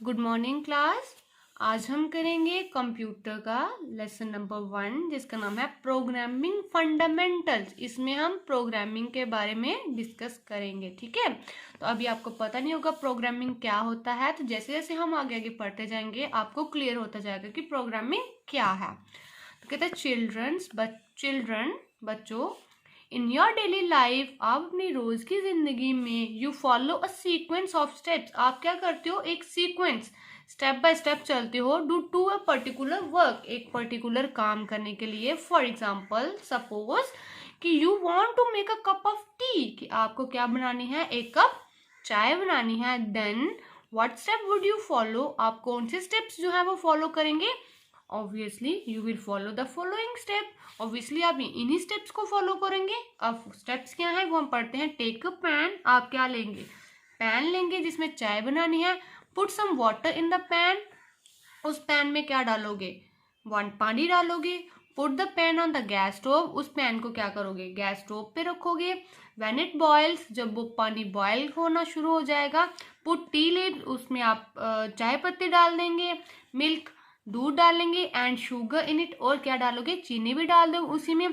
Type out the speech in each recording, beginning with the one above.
Good morning class. आज हम करेंगे कंप्यूटर का लेसन नंबर 1 जिसका नाम है प्रोग्रामिंग फंडामेंटल्स। इसमें हम प्रोग्रामिंग के बारे में डिस्कस करेंगे। ठीक है, तो अभी आपको पता नहीं होगा प्रोग्रामिंग क्या होता है, तो जैसे जैसे हम आगे आगे पढ़ते जाएंगे आपको क्लियर होता जाएगा कि प्रोग्रामिंग क्या है। तो कहते हैं चिल्ड्रन बच्चों, इन योर डेली लाइफ आप अपनी रोज की जिंदगी में you follow a sequence of steps. आप क्या करते हो, एक सीक्वेंस स्टेप बाय स्टेप चलते हो do to a particular work, एक पर्टिकुलर काम करने के लिए। फॉर एग्जाम्पल सपोज कि you want to make a cup of tea, कि आपको क्या बनानी है, एक कप चाय बनानी है। Then what step would you follow, आप कौन से स्टेप्स जो है वो फॉलो करेंगे। Obviously you will follow the following step, obviously आप इन्हीं स्टेप्स को फॉलो करेंगे। अब स्टेप्स क्या है वो हम पढ़ते हैं। टेक अ पैन, आप क्या लेंगे, पैन लेंगे जिसमें चाय बनानी है। Put some water in the pan, उस पैन में क्या डालोगे, पानी डालोगे। Put the pan on the gas stove, उस पैन को क्या करोगे, गैस स्टोव पे रखोगे। व्हेन इट बॉयल्स, जब वो पानी बॉयल होना शुरू हो जाएगा। पुट टी लीव्स, उसमें आप चाय पत्ती डाल देंगे। मिल्क, दूध डालेंगे। एंड शुगर इन इट, और क्या डालोगे, चीनी भी डाल दो उसी में।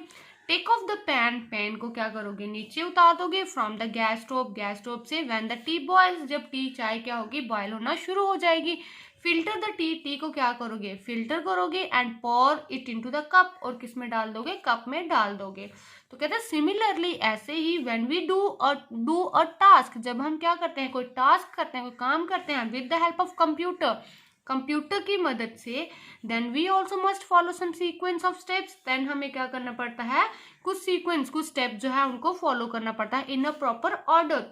Take off the pan, pan को क्या करोगे, नीचे उतार दोगे फ्रॉम द गैस स्टोव से। व्हेन द टी बॉयल्स, जब टी चाय क्या होगी, बॉयल होना शुरू हो जाएगी। फिल्टर द टी, टी को क्या करोगे, फिल्टर करोगे। And pour it into the cup, और किस में डाल दोगे, कप में डाल दोगे। तो कहते हैं सिमिलरली ऐसे ही when we do a task, जब हम क्या करते हैं, कोई टास्क करते हैं, कोई काम करते हैं with the help of computer की मदद से, then we also must follow some sequence of steps. Then हमें क्या करना पड़ता है, कुछ स्टेप जो है उनको फॉलो करना पड़ता है इन अ प्रॉपर ऑर्डर,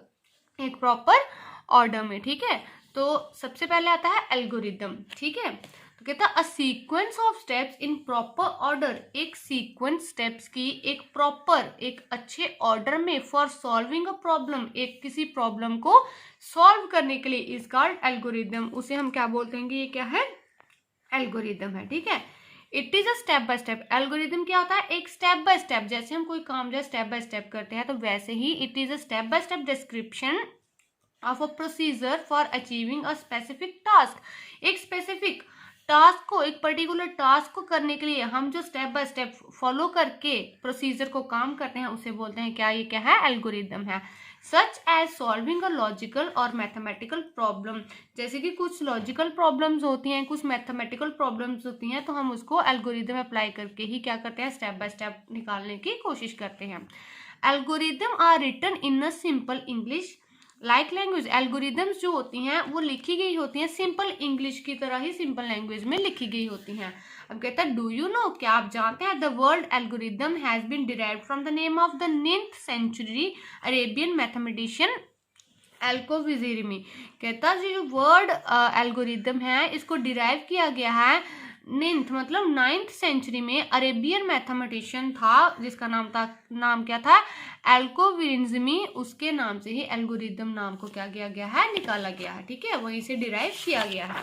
एक प्रॉपर ऑर्डर में। ठीक है, तो सबसे पहले आता है एल्गोरिदम। ठीक है, तो कहता है a sequence of steps in proper order, एक सीक्वेंस स्टेप्स की एक प्रॉपर, एक अच्छे ऑर्डर में फॉर सॉल्विंग अ प्रॉब्लम, एक किसी प्रॉब्लम को सॉल्व करने के लिए इज कॉल्ड एल्गोरिदम। उसे हम क्या बोलते हैं, ये क्या है, एल्गोरिदम है। ठीक है, it is a step by step, algorithm क्या होता है, एक स्टेप बाय स्टेप, जैसे हम कोई काम जो स्टेप बाय स्टेप करते हैं तो वैसे ही it is a step by step description of a procedure for achieving a specific task. एक स्पेसिफिक टास्क को, एक पर्टिकुलर टास्क को करने के लिए हम जो स्टेप बाय स्टेप फॉलो करके प्रोसीजर को काम करते हैं उसे बोलते हैं क्या, ये क्या है, एल्गोरिदम है। Such as solving a logical और मैथमेटिकल प्रॉब्लम, जैसे कि कुछ लॉजिकल प्रॉब्लम्स होती हैं, कुछ मैथमेटिकल प्रॉब्लम्स होती हैं, तो हम उसको एल्गोरिदम अप्लाई करके ही क्या करते हैं, स्टेप बाय स्टेप निकालने की कोशिश करते हैं। Algorithm are written in a simple English like language, algorithms जो होती हैं वो लिखी गई होती हैं सिंपल इंग्लिश की तरह ही, सिंपल लैंग्वेज में लिखी गई होती हैं। अब कहता है डू यू नो, क्या आप जानते हैं, the word algorithm has been derived from the name of the 9th century Arabian mathematician Al Khwarizmi. कहता है जो वर्ड एल्गोरिदम है इसको डिराइव किया गया है 9th मतलब 9th सेंचुरी में अरेबियन मैथमेटिशियन था जिसका नाम क्या था, एल्कोविरिज्मी, उसके नाम से ही एल्गोरिदम नाम को क्या किया गया है, निकाला गया है। ठीक है, वहीं से डिराइव किया गया है।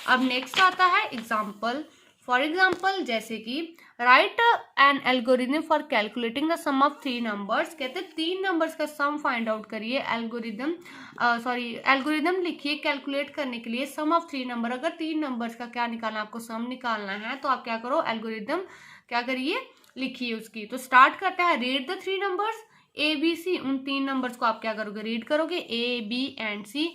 अब नेक्स्ट आता है एग्जाम्पल। फॉर एग्जाम्पल जैसे कि write an algorithm for calculating the sum of 3 numbers, कहते हैं 3 नंबर्स का सम फाइंड आउट करिए। एल्गोरिदम लिखिए कैलकुलेट करने के लिए सम ऑफ 3 नंबर। अगर 3 नंबर्स का क्या निकालना, आपको सम निकालना है तो आप क्या करो, एल्गोरिदम क्या करिए, लिखिए उसकी। तो स्टार्ट करते हैं, read the 3 numbers A B C, उन 3 नंबर्स को आप क्या करोगे, रीड करोगे, A B and C.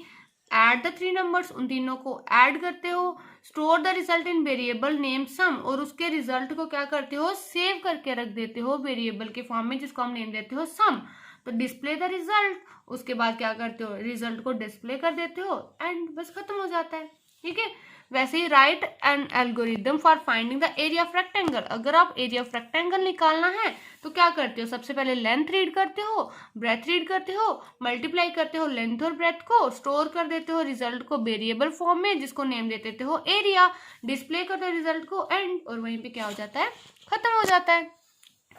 Add the 3 numbers, उन तीनों को ऐड करते हो। Store the result in variable name sum, और उसके रिजल्ट को क्या करते हो, सेव करके रख देते हो वेरिएबल के फॉर्म में जिसको हम नेम देते हो सम। तो डिस्प्ले द रिजल्ट, उसके बाद क्या करते हो, रिजल्ट को डिस्प्ले कर देते हो एंड बस खत्म हो जाता है। ठीक है, वैसे ही write an algorithm for finding the area of rectangle, अगर आप एरिया ऑफ रेक्टेंगल निकालना है तो क्या करते हो, सबसे पहले लेंथ रीड करते हो, ब्रेथ रीड करते हो, मल्टीप्लाई करते हो लेंथ और ब्रेथ को, स्टोर कर देते हो रिजल्ट को वेरिएबल फॉर्म में जिसको नेम दे देते हो एरिया, डिस्प्ले करते हो रिजल्ट को एंड, और वहीं पे क्या हो जाता है, खत्म हो जाता है।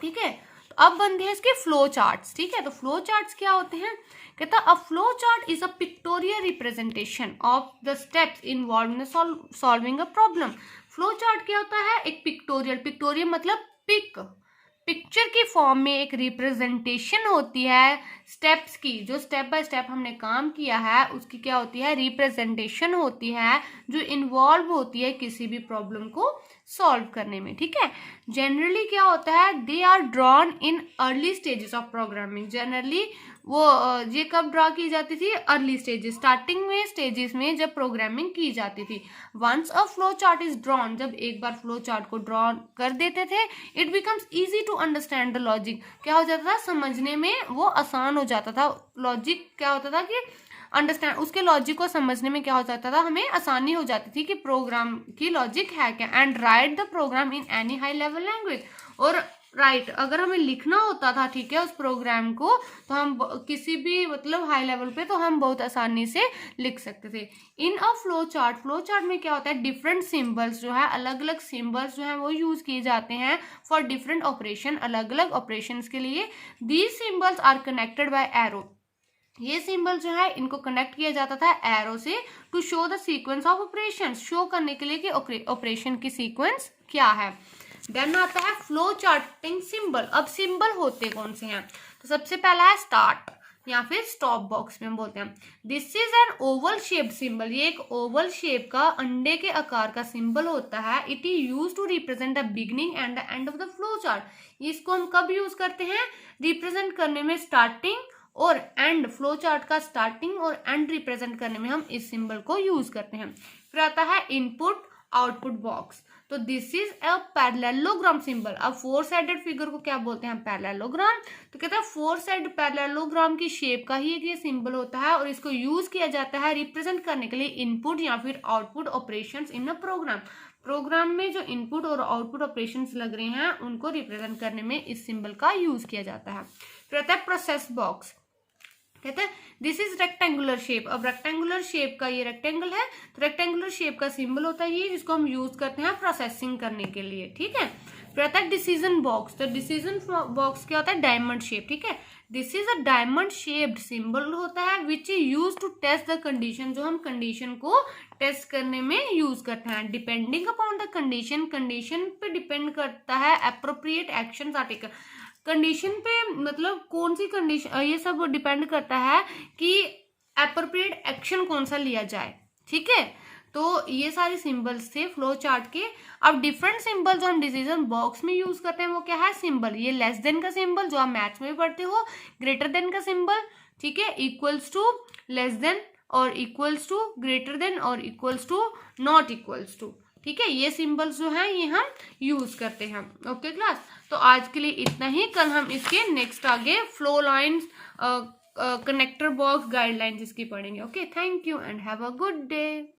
ठीक है, तो अब बनते हैं इसके फ्लो चार्ट्स। ठीक है, तो फ्लो चार्ट्स क्या होते हैं, कहता अ flow chart is a pictorial representation of the steps involved in solving a problem. Flow chart क्या होता है, एक पिक्टोरियल मतलब पिक, पिक्चर की फॉर्म में एक रिप्रेजेंटेशन होती है स्टेप्स की, जो स्टेप बाय स्टेप हमने काम किया है उसकी क्या होती है, रिप्रेजेंटेशन होती है, जो इन्वॉल्व होती है किसी भी प्रॉब्लम को सॉल्व करने में। ठीक है, जनरली क्या होता है, they are drawn in early stages of programming. Generally वो ये कब ड्रॉ की जाती थी, अर्ली स्टेजेस, स्टार्टिंग में स्टेजेस में जब प्रोग्रामिंग की जाती थी। Once a flow chart is drawn, जब एक बार फ्लो चार्ट को ड्रॉ कर देते थे, it becomes easy to understand the logic. क्या हो जाता था, समझने में वो आसान हो जाता था। लॉजिक क्या होता था कि अंडरस्टैंड, उसके लॉजिक को समझने में क्या हो जाता था, हमें आसानी हो जाती थी कि प्रोग्राम की लॉजिक है क्या। And write the program in any high level language, और राइट अगर हमें लिखना होता था, ठीक है, उस प्रोग्राम को, तो हम किसी भी मतलब हाई लेवल पे तो हम बहुत आसानी से लिख सकते थे। इन अ फ्लो चार्ट में क्या होता है, डिफरेंट सिंबल्स जो है, अलग अलग सिंबल्स जो है वो यूज किए जाते हैं फॉर डिफरेंट ऑपरेशन, अलग अलग ऑपरेशंस के लिए। These symbols are connected by arrow, ये सिंबल जो है इनको कनेक्ट किया जाता था एरो से, to show the sequence of operation, show करने के लिए कि ऑपरेशन की सीक्वेंस क्या है। देन आता है फ्लो चार्टिंग सिंबल। अब सिंबल होते कौन से हैं, तो सबसे पहला है स्टार्ट या फिर स्टॉप बॉक्स में हम बोलते हैं। This is an Oval shaped symbol, ये एक ओवल शेप का अंडे के आकार का सिंबल होता है। It is use to represent the beginning and the end of the flow chart. इसको हम कब यूज करते हैं, रिप्रेजेंट करने में, स्टार्टिंग और एंड, फ्लो चार्ट का स्टार्टिंग और एंड रिप्रेजेंट करने में हम इस सिंबल को यूज करते हैं। फिर आता है इनपुट आउटपुट बॉक्स, तो this is a parallelogram symbol. अब फोर साइडेड फिगर को क्या बोलते हैं, पैरेललोग्राम। तो कहते हैं फोर साइड पैरेललोग्राम की शेप का ही एक ये सिंबल होता है, और इसको यूज किया जाता है रिप्रेजेंट करने के लिए इनपुट या फिर output operations in a program. Program में जो इनपुट और आउटपुट ऑपरेशंस लग रहे हैं उनको रिप्रेजेंट करने में इस सिंबल का यूज किया जाता है। फिर आता है प्रोसेस बॉक्स, कहते हैं दिस इज रेक्टेंगुलर शेप। अब रेक्टेंगुलर शेप का ये रेक्टेंगल है, तो रेक्टेंगुलर शेप का सिंबल होता है ये, जिसको हम यूज करते हैं प्रोसेसिंग करने के लिए। ठीक है, फिर आता है डिसीजन बॉक्स। तो डिसीजन बॉक्स क्या होता है, डायमंड शेप। ठीक है, this is a diamond shaped symbol होता है which is use to test the condition, जो हम कंडीशन को टेस्ट करने में यूज करते हैं। Depending upon the condition, condition पे डिपेंड करता है appropriate action are taken. Condition पे मतलब कौन सी कंडीशन, ये सब डिपेंड करता है कि एप्रोप्रिएट एक्शन कौन सा लिया जाए। ठीक है, तो ये सारे सिंबल्स थे फ्लो चार्ट के। अब डिफरेंट सिंबल जो हम डिसीजन बॉक्स में यूज करते हैं वो क्या है, सिंबल। ये लेस देन का सिंबल जो आप मैथ्स में भी पढ़ते हो, ग्रेटर देन का सिंबल, ठीक है, इक्वल्स टू, लेस देन और इक्वल्स टू, ग्रेटर देन और equals to, not equals to. ठीक है, ये सिंबल्स जो हैं ये हम यूज करते हैं। ओके क्लास, तो आज के लिए इतना ही। कल हम इसके नेक्स्ट आगे flow lines, connector box, guidelines इसकी पढ़ेंगे। Okay, thank you and have a good day.